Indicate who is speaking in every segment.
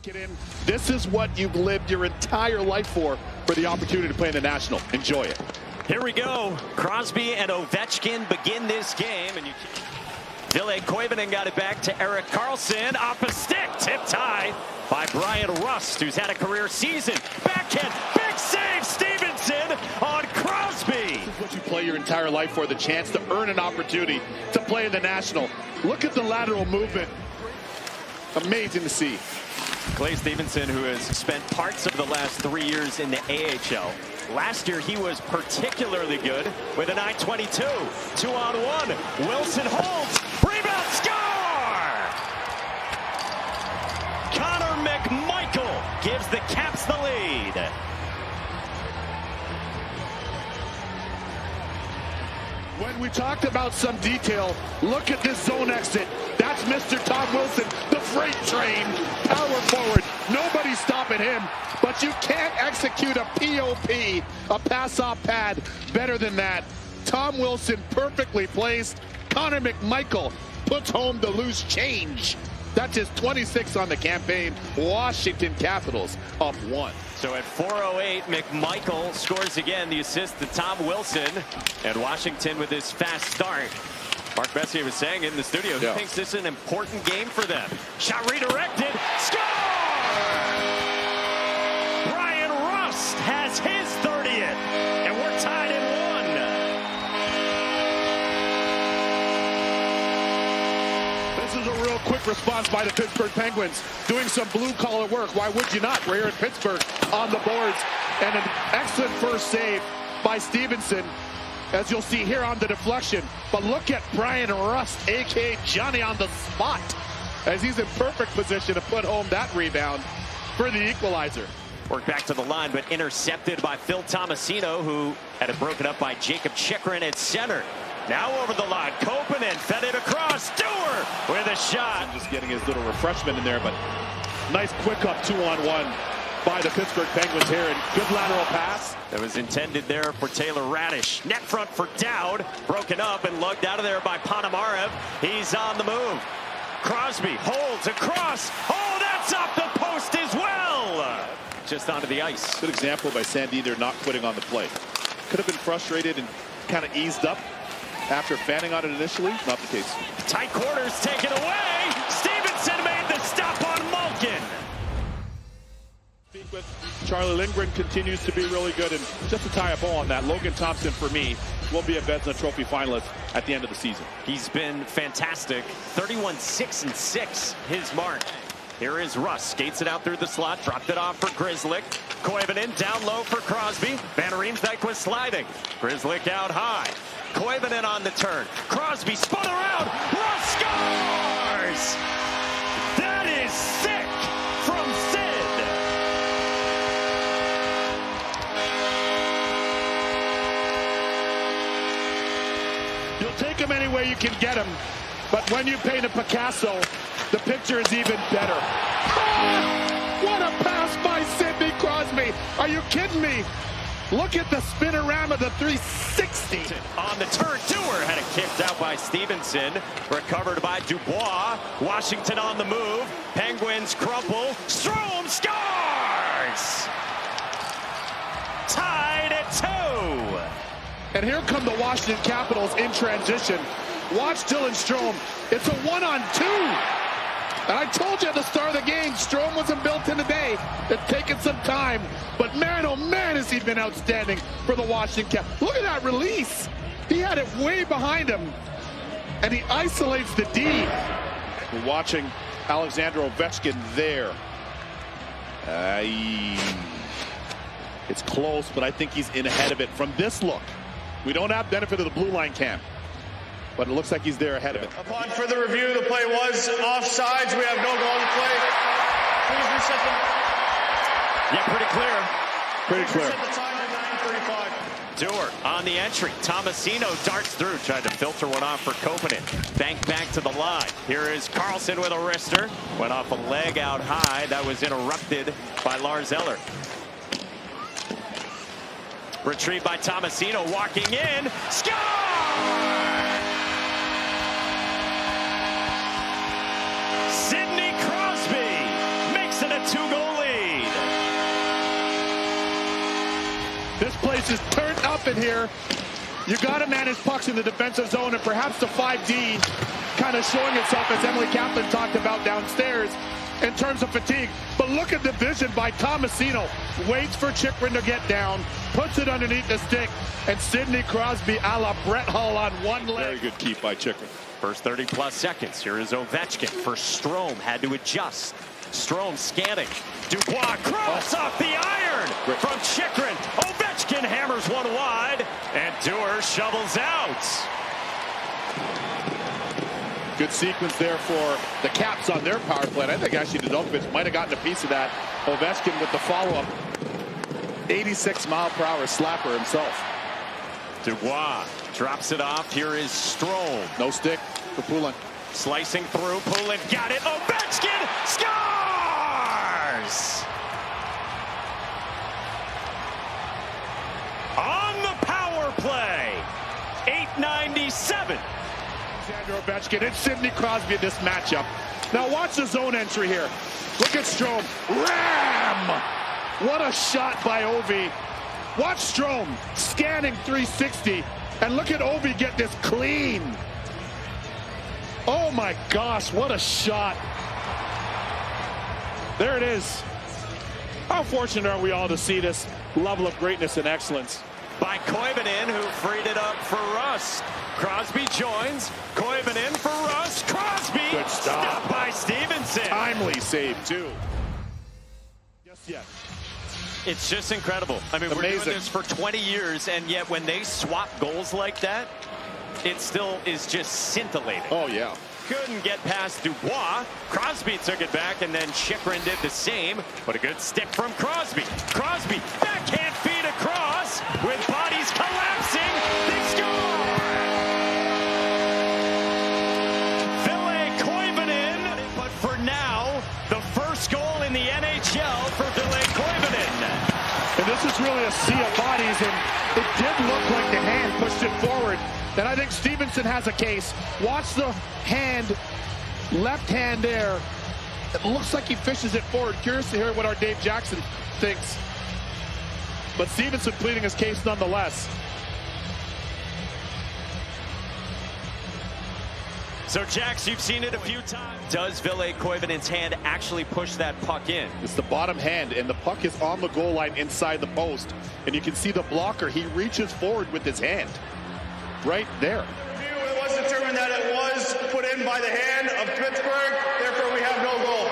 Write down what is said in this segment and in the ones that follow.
Speaker 1: Get in. This is what you've lived your entire life for the opportunity to play in the National. Enjoy it.
Speaker 2: Here we go. Crosby and Ovechkin begin this game. And Ville Koivunen got it back to Erik Karlsson. Off a stick. Tip tie by Bryan Rust, who's had a career season. Backhand. Big save. Stevenson on Crosby.
Speaker 1: This is what you play your entire life for, the chance to earn an opportunity to play in the National. Look at the lateral movement. Amazing to see.
Speaker 2: Clay Stevenson, who has spent parts of the last 3 years in the AHL. Last year, he was particularly good with a .922. 2-on-1. Wilson holds. Rebound. Score! Connor McMichael gives the Caps the lead.
Speaker 1: When we talked about some detail, look at this zone exit. That's Mr. Tom Wilson, the freight train, power forward. Nobody's stopping him, but you can't execute a POP, a pass-off pad, better than that. Tom Wilson perfectly placed. Connor McMichael puts home the loose change. That's his 26th on the campaign. Washington Capitals up 1.
Speaker 2: So at 4:08, McMichael scores again, the assist to Tom Wilson. And Washington with this fast start. Mark Messier was saying in the studio, he thinks this is an important game for them. Shot redirected. Score! Bryan Rust has his 30th. And we're tied at 1.
Speaker 1: This is a real quick response by the Pittsburgh Penguins, doing some blue-collar work. Why would you not? We're here in Pittsburgh on the boards. And an excellent first save by Stevenson, as you'll see here on the deflection. But look at Bryan Rust, a.k.a. Johnny on the spot, as he's in perfect position to put home that rebound for the equalizer.
Speaker 2: Worked back to the line, but intercepted by Phil Tomasino, who had it broken up by Jacob Chychrun at center. Now over the line, Kopanen fed it across. Stewart with a shot.
Speaker 1: Just getting his little refreshment in there, but nice quick up 2-on-1 by the Pittsburgh Penguins here, and good lateral pass.
Speaker 2: That was intended there for Taylor Radish. Net front for Dowd. Broken up and lugged out of there by Ponomarev. He's on the move. Crosby holds across. Oh, that's off the post as well. Just onto the ice.
Speaker 1: Good example by Sandy. They're not quitting on the play. Could have been frustrated and kind of eased up after fanning on it initially. Not the case.
Speaker 2: Tight quarters taken away. Stevenson made the stop on Malkin.
Speaker 1: With Charlie Lindgren continues to be really good, and just to tie a bow on that, Logan Thompson for me will be a Vezina Trophy finalist at the end of the season.
Speaker 2: He's been fantastic. 31-6-6 his mark. Here is Rust, skates it out through the slot, dropped it off for Grzelcyk. Koivunen down low for Crosby. Van Riemsdyk was sliding. Grzelcyk out high. Koivunen on the turn. Crosby spun around. Rust scores! That is sick from Sid.
Speaker 1: You'll take him any way you can get him, but when you paint a Picasso, the picture is even better. Oh, what a pass by Sidney Crosby. Are you kidding me? Look at the spinorama, the 360.
Speaker 2: On the turn, Dewar had it kicked out by Stevenson. Recovered by Dubois. Washington on the move. Penguins crumple. Strome scores! Tied at 2.
Speaker 1: And here come the Washington Capitals in transition. Watch Dylan Strome. It's a 1-on-2. And I told you at the start of the game, Strome wasn't built in today. It's taken some time. But man, oh man, has he been outstanding for the Washington Capitals. Look at that release. He had it way behind him. And he isolates the D. We're watching Alexander Ovechkin there. It's close, but I think he's in ahead of it from this look. We don't have benefit of the blue line cam, but it looks like he's there ahead of it.
Speaker 3: Upon further review, the play was offsides. We have no goal to play. Please reset the...
Speaker 2: Yeah, pretty clear.
Speaker 1: Pretty clear.
Speaker 3: Reset the time to 9:35.
Speaker 2: Dewar on the entry. Tomasino darts through, tried to filter one off for Kopanen. Banked back to the line. Here is Karlsson with a wrister. Went off a leg out high. That was interrupted by Lars Eller. Retrieved by Tomasino, walking in. Score! Sidney Crosby makes it a 2
Speaker 1: is turned up in here. You got to manage pucks in the defensive zone, and perhaps the 5D kind of showing itself, as Emily Kaplan talked about downstairs, in terms of fatigue. But look at the vision by Tomasino. Waits for Chychrun to get down, puts it underneath the stick, and Sidney Crosby a la Brett Hull on one leg.
Speaker 4: Very good keep by Chychrun.
Speaker 2: First 30-plus seconds. Here is Ovechkin for Strome. Had to adjust. Strome scanning. Dubois cross off the iron from Chychrun. Ovechkin hammers one wide, and Dewar shovels out.
Speaker 1: Good sequence there for the Caps on their power play. And I think actually Nedeljkovic might have gotten a piece of that. Ovechkin with the follow-up. 86-mile-per-hour slapper himself.
Speaker 2: Dubois drops it off. Here is Strome.
Speaker 1: No stick for Poulin.
Speaker 2: Slicing through. Poulin got it. Ovechkin scores! On the power play. 8:97.
Speaker 1: Alexander Ovechkin and Sidney Crosby in this matchup. Now watch the zone entry here. Look at Strome. Ram! What a shot by Ovi. Watch Strome scanning 360. And look at Ovi get this clean. Oh my gosh, what a shot. There it is. How fortunate are we all to see this level of greatness and excellence?
Speaker 2: By Koivunen, who freed it up for Rust. Crosby joins. Koivunen for Rust. Crosby.
Speaker 1: Good stop.
Speaker 2: Stopped by Stevenson.
Speaker 1: Timely save, too. Yes, yes.
Speaker 2: It's just incredible. I mean, we're doing this for 20 years, and yet when they swap goals like that, it still is just scintillating.
Speaker 1: Oh, yeah.
Speaker 2: Couldn't get past Dubois. Crosby took it back, and then Chychrun did the same. But a good stick from Crosby. Crosby, backhand feed across with bodies collapsing. They score! Ville Koivunen. But for now, the first goal in the NHL for Ville Koivunen.
Speaker 1: And this is really a sea of bodies, and it did look like the hand pushed it forward. And I think Stevenson has a case. Watch the hand, left hand there. It looks like he fishes it forward. Curious to hear what our Dave Jackson thinks. But Stevenson pleading his case nonetheless.
Speaker 2: So, Jax, you've seen it a few times. Does Ville Koivunen's hand actually push that puck in?
Speaker 1: It's the bottom hand, and the puck is on the goal line inside the post. And you can see the blocker. He reaches forward with his hand. Right there.
Speaker 3: It was determined that it was put in by the hand of Pittsburgh. Therefore, we have no goal.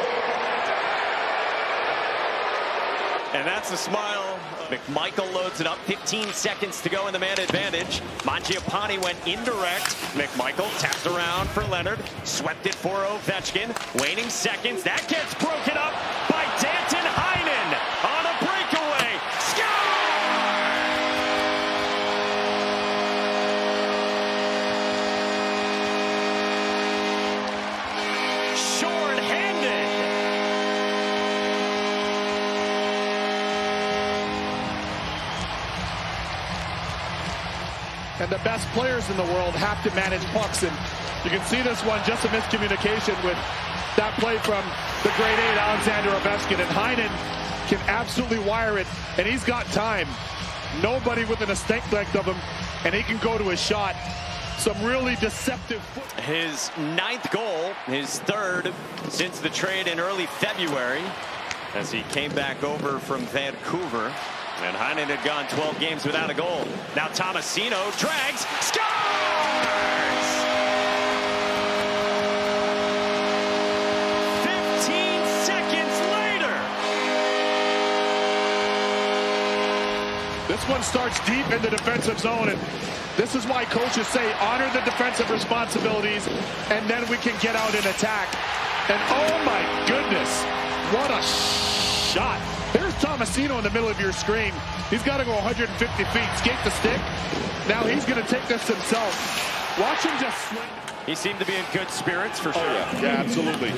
Speaker 2: And that's a smile. McMichael loads it up. 15 seconds to go in the man advantage. Mangiapane went indirect. McMichael tapped around for Leonard. Swept it for Ovechkin. Waning seconds. That gets broken up by Danton Heinen on a breakaway. Score! Shorthanded.
Speaker 1: And the best players in the world have to manage pucks. And you can see this one, just a miscommunication with that play from the grade 8 Alexander Ovechkin. And Heinen can absolutely wire it, and he's got time. Nobody within a stink length of him, and he can go to his shot. Some really deceptive foot.
Speaker 2: His 9th goal, his 3rd since the trade in early February, as he came back over from Vancouver. And Heinen had gone 12 games without a goal. Now Tomasino drags, scores! 15 seconds later.
Speaker 1: This one starts deep in the defensive zone, and this is why coaches say honor the defensive responsibilities, and then we can get out and attack. And oh my goodness, what a shot. There's Tomasino in the middle of your screen. He's got to go 150 feet, skate the stick. Now he's going to take this himself. Watch him just swing.
Speaker 2: He seemed to be in good spirits for sure.
Speaker 1: Oh, yeah, absolutely.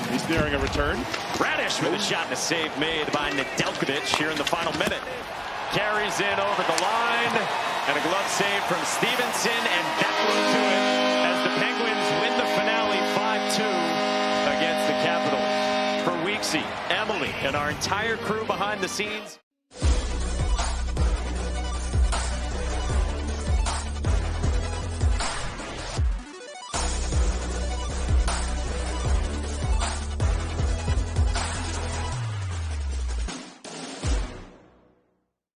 Speaker 1: He's nearing a return.
Speaker 2: Radish with a shot and a save made by Nedeljkovic here in the final minute. Carries in over the line, and a glove save from Stevenson, and that will do it as the Penguins win the finale 5-2 against the Capitals. For Weeksy, Emily, and our entire crew behind the scenes.